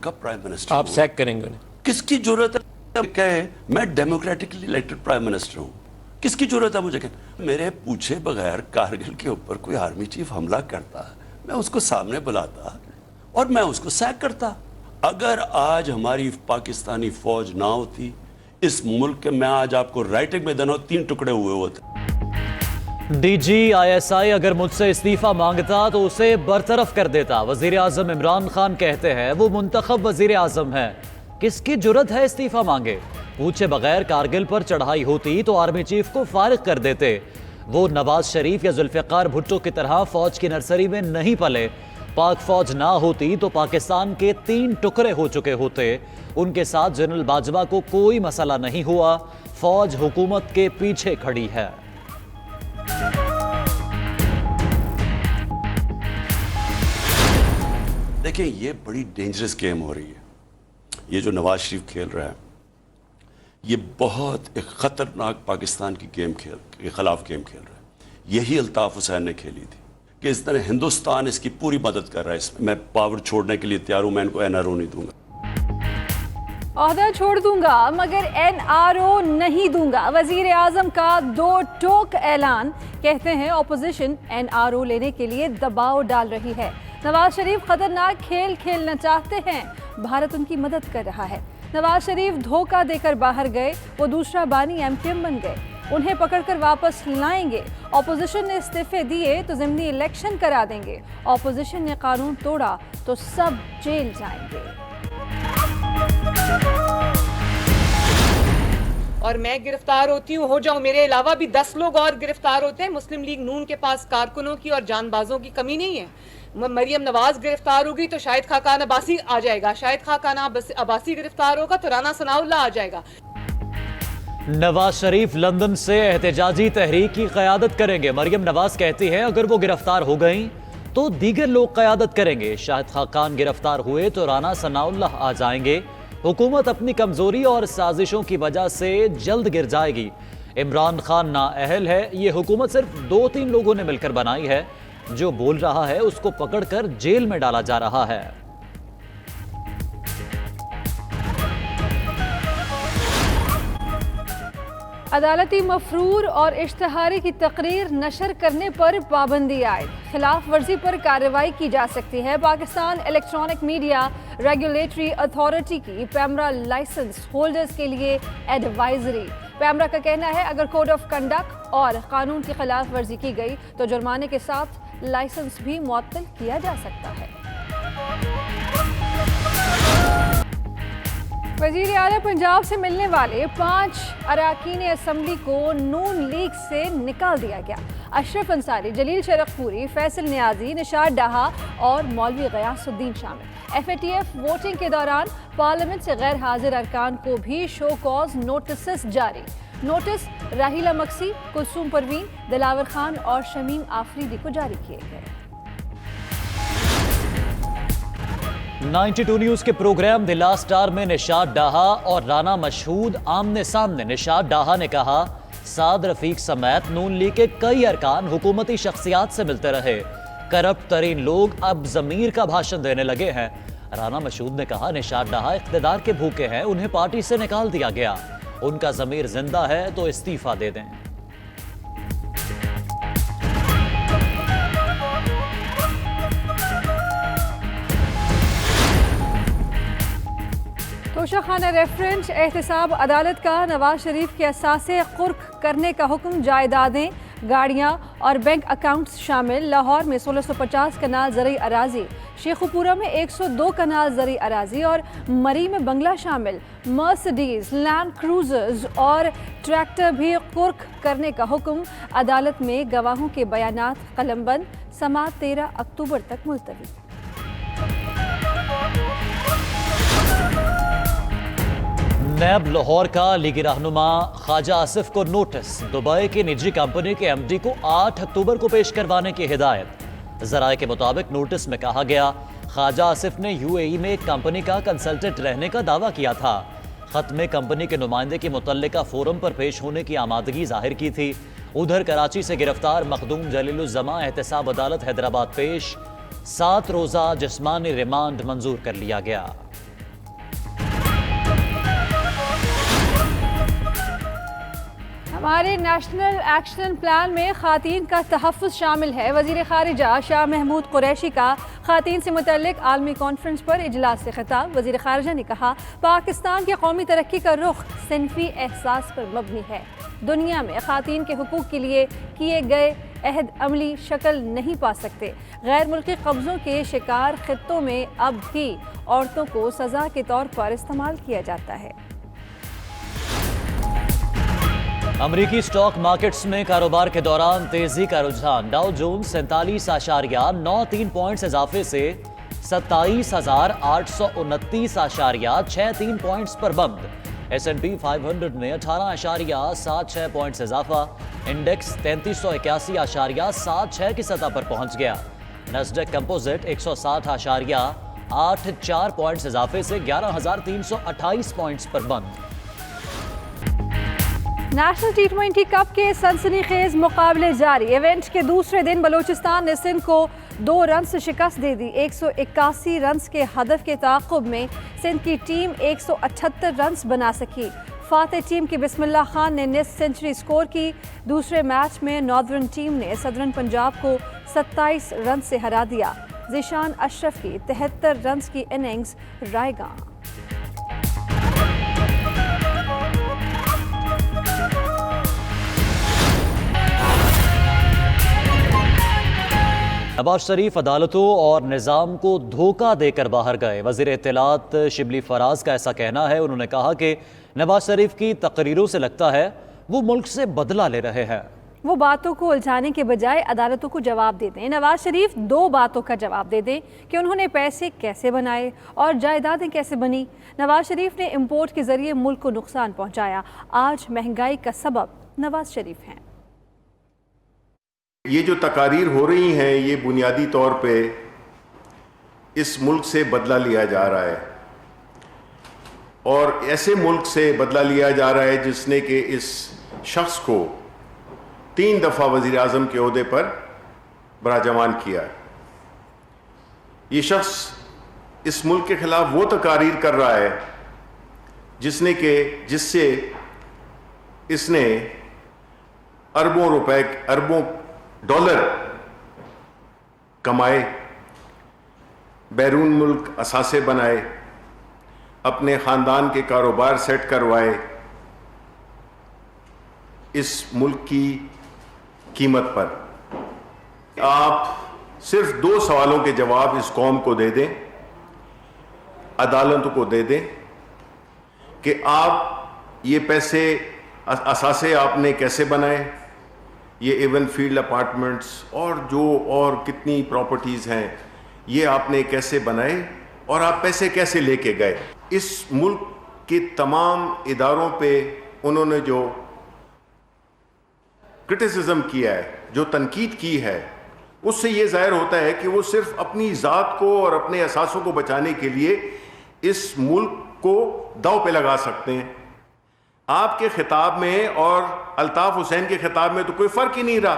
मुल्क का prime minister आप सैक करेंगे उन्हें? किसकी जरूरत है कहे मैं डेमोक्रेटिकली इलेक्टेड प्राइम मिनिस्टर हूं? किसकी जरूरत है मुझे कहने? मेरे पूछे बगैर कारगिल के ऊपर कोई आर्मी चीफ हमला करता, मैं उसको सामने बुलाता और मैं उसको सैक करता। अगर आज हमारी पाकिस्तानी फौज ना होती, इस मुल्क के, मैं आज आपको राइटिंग में देना 3 टुकड़े हुए होते। DGISI अगर मुझसे इस्तीफा मांगता तो उसे बरतरफ कर देता। वजीर आजम इमरान खान कहते हैं वो मुंतखब वजीर आजम है, किसकी जुर्रत है इस्तीफा मांगे? पूछे बगैर कारगिल पर चढ़ाई होती तो आर्मी चीफ को फारिग कर देते। वो नवाज शरीफ या जुल्फिकार भुट्टो की तरह फौज की नर्सरी में नहीं पले। पाक फौज ना होती तो पाकिस्तान के 3 टुकड़े हो चुके होते। उनके साथ जनरल बाजवा को कोई मसला नहीं हुआ। फौज हुकूमत के पीछे खड़ी है। देखिए, ये बड़ी डेंजरस गेम हो रही है। ये जो नवाज शरीफ खेल रहा है, ये बहुत एक खतरनाक पाकिस्तान की गेम के खिलाफ गेम खेल रहा है। यही अल्ताफ हुसैन ने खेली थी कि इस तरह हिंदुस्तान इसकी पूरी मदद कर रहा है। इसमें मैं पावर छोड़ने के लिए तैयार हूं, मैं इनको NRO नहीं दूंगा। ओहदा छोड़ दूंगा मगर NRO नहीं दूंगा। वजीर आजम का 2 टोक ऐलान। कहते हैं ऑपोजिशन NRO लेने के लिए दबाव डाल रही है। नवाज शरीफ खतरनाक खेल खेलना चाहते हैं, भारत उनकी मदद कर रहा है। नवाज शरीफ धोखा देकर बाहर गए, वो दूसरा बानी MKM बन गए, उन्हें पकड़कर वापस लाएंगे। ऑपोजिशन ने इस्तीफे दिए तो ज़िमनी इलेक्शन करा देंगे। ऑपोजिशन ने कानून तोड़ा तो सब जेल जाएंगे। और मैं गिरफ्तार होती हूँ, हो जाऊं, मेरे अलावा भी 10 लोग और गिरफ्तार होते हैं। मुस्लिम लीग नून के पास कारकुनों की और जानबाजों की कमी नहीं है। मरियम नवाज गिरफ्तार होगी तो शाहिद खाकान अब्बासी आ जाएगा, शाहिद खाकान अब्बासी गिरफ्तार होगा तो राना सनाउल्लाह आ जाएगा। नवाज शरीफ लंदन से एहतजाजी तहरीक की क़यादत करेंगे। मरियम नवाज कहती है अगर वो गिरफ्तार हो गई तो दीगर लोग क़यादत करेंगे। शाहिद खाकान गिरफ्तार हुए तो राना सनाउल्लाह आ जाएंगे। हुकूमत अपनी कमजोरी और साजिशों की वजह से जल्द गिर जाएगी। इमरान खान नाअहल है। ये हुकूमत सिर्फ 2-3 लोगों ने मिलकर बनाई है। जो बोल रहा है उसको पकड़कर जेल में डाला जा रहा है। अदालती मफरूर और इश्तहारी की तकरीर नशर करने पर पाबंदी आयद। खिलाफ वर्जी पर कार्रवाई की जा सकती है। Pakistan electronic media regulatory authority की पैमरा लाइसेंस होल्डर्स के लिए एडवाइजरी। पैमरा का कहना है अगर कोड ऑफ कंडक्ट और कानून की खिलाफ वर्जी की गई तो जुर्माने के साथ लाइसेंस भी मुअत्तल किया जा सकता है। वज़ीर आला पंजाब से मिलने वाले 5 अरकान असम्बली को नून लीग से निकाल दिया गया। अशरफ अंसारी, जलील शरफपुरी, फैसल नियाजी, निशात डाहा और मौलवी गयासुद्दीन शामिल। FATF वोटिंग के दौरान पार्लियामेंट से गैर हाजिर अरकान को भी शो कॉज नोटिस जारी। नोटिस राहिला मक्सी, कुलसूम परवीन, दिलावर खान और शमीम आफरीदी को जारी किए गए। 92 न्यूज़ के प्रोग्राम द लास्ट स्टार में निशात डाहा और राना मशहूद आमने सामने। निशात डाहा ने कहा साद रफीक समेत नून लीग के कई अरकान हुकूमती शख्सियात से मिलते रहे। करप्ट तरीन लोग अब ज़मीर का भाषण देने लगे हैं। राना मशहूद ने कहा निशात डाहा इख्तिदार के भूखे हैं, उन्हें पार्टी से निकाल दिया गया। उनका ज़मीर जिंदा है तो इस्तीफा दे दें। तोशाखाना रेफरेंस एहतसाब अदालत का नवाज शरीफ के असासे कुर्क करने का हुक्म। जायदादें, गाड़ियाँ और बैंक अकाउंट्स शामिल। लाहौर में 1650 कनाल ज़रई अराजी, शेखुपुरा में 102 कनाल ज़रई अराजी और मरी में बंगला शामिल। मर्सिडीज, लैंड क्रूजर्स और ट्रैक्टर भी कुर्क करने का हुक्म। अदालत में गवाहों के बयानात कलमबंद। समाअत 13 अक्टूबर तक मुलतवी। नैब लाहौर का लीगी रहनुमा ख्वाजा आसिफ को नोटिस। दुबई की निजी कंपनी के MD को 8 अक्टूबर को पेश करवाने की हिदायत। ज़राए के मुताबिक नोटिस में कहा गया ख्वाजा आसिफ ने UAE में एक कंपनी का कंसल्टेंट रहने का दावा किया था। खत में कंपनी के नुमाइंदे की मुतल्लिका फोरम पर पेश होने की आमादगी जाहिर की थी। उधर कराची से गिरफ्तार मखदूम जलीलुज़्ज़मा एहतसाब अदालत हैदराबाद पेश। 7 रोज़ा जिस्मानी रिमांड मंजूर कर लिया गया। ہمارے نیشنل ایکشن پلان میں خواتین کا تحفظ شامل ہے۔ وزیر خارجہ شاہ محمود قریشی کا خواتین سے متعلق عالمی کانفرنس پر اجلاس سے خطاب۔ وزیر خارجہ نے کہا، پاکستان کی قومی ترقی کا رخ صنفی احساس پر مبنی ہے۔ دنیا میں خواتین کے حقوق کے لیے کیے گئے عہد عملی شکل نہیں پا سکتے۔ غیر ملکی قبضوں کے شکار خطوں میں اب بھی عورتوں کو سزا کے طور پر استعمال کیا جاتا ہے۔ امریکی سٹاک مارکیٹس میں کاروبار کے دوران تیزی کا رجحان۔ ڈاؤ جونز 47.93 پوائنٹس اضافے سے 27,829.63 پوائنٹس پر بند۔ S&P 500 میں 18.76 پوائنٹس اضافہ، انڈیکس 3381.76 کی سطح پر پہنچ گیا۔ نسڈیک کمپوزٹ 160.84 پوائنٹس اضافے سے 11,328 پوائنٹس پر بند۔ نیشنل T20 کپ کے سنسنی خیز مقابلے جاری۔ ایونٹ کے دوسرے دن بلوچستان نے سندھ کو 2 رنز سے شکست دے دی۔ 181 رنز کے ہدف کے تعاقب میں سندھ کی ٹیم 178 رنز بنا سکی۔ فاتح ٹیم کی بسم اللہ خان نے نصف سنچری سکور کی۔ دوسرے میچ میں ناردرن ٹیم نے سدرن پنجاب کو 27 رنز سے ہرا دیا۔ ذیشان اشرف کی 73 رنز کی اننگز رائے گاں۔ نواز شریف عدالتوں اور نظام کو دھوکہ دے کر باہر گئے۔ وزیر اطلاعات شبلی فراز کا ایسا کہنا ہے۔ انہوں نے کہا کہ نواز شریف کی تقریروں سے لگتا ہے وہ ملک سے بدلہ لے رہے ہیں۔ وہ باتوں کو الجھانے کے بجائے عدالتوں کو جواب دے دیں۔ نواز شریف 2 باتوں کا جواب دے دیں کہ انہوں نے پیسے کیسے بنائے اور جائیدادیں کیسے بنی۔ نواز شریف نے امپورٹ کے ذریعے ملک کو نقصان پہنچایا۔ آج مہنگائی کا سبب نواز شریف ہیں۔ یہ جو تقاریر ہو رہی ہیں یہ بنیادی طور پہ اس ملک سے بدلہ لیا جا رہا ہے، اور ایسے ملک سے بدلہ لیا جا رہا ہے جس نے کہ اس شخص کو 3 دفعہ وزیر اعظم کے عہدے پر براجمان کیا۔ یہ شخص اس ملک کے خلاف وہ تقاریر کر رہا ہے جس سے اس نے اربوں روپے اربوں ڈالر کمائے، بیرون ملک اثاثے بنائے، اپنے خاندان کے کاروبار سیٹ کروائے، اس ملک کی قیمت پر۔ آپ صرف 2 سوالوں کے جواب اس قوم کو دے دیں، عدالتوں کو دے دیں کہ آپ یہ پیسے اثاثے آپ نے کیسے بنائے، یہ ایون فیلڈ اپارٹمنٹس اور کتنی پراپرٹیز ہیں یہ آپ نے کیسے بنائے اور آپ پیسے کیسے لے کے گئے۔ اس ملک کے تمام اداروں پہ انہوں نے جو کرٹیسزم کیا ہے، جو تنقید کی ہے، اس سے یہ ظاہر ہوتا ہے کہ وہ صرف اپنی ذات کو اور اپنے اثاثوں کو بچانے کے لیے اس ملک کو داؤ پہ لگا سکتے ہیں۔ آپ کے خطاب میں اور الطاف حسین کے خطاب میں تو کوئی فرق ہی نہیں رہا۔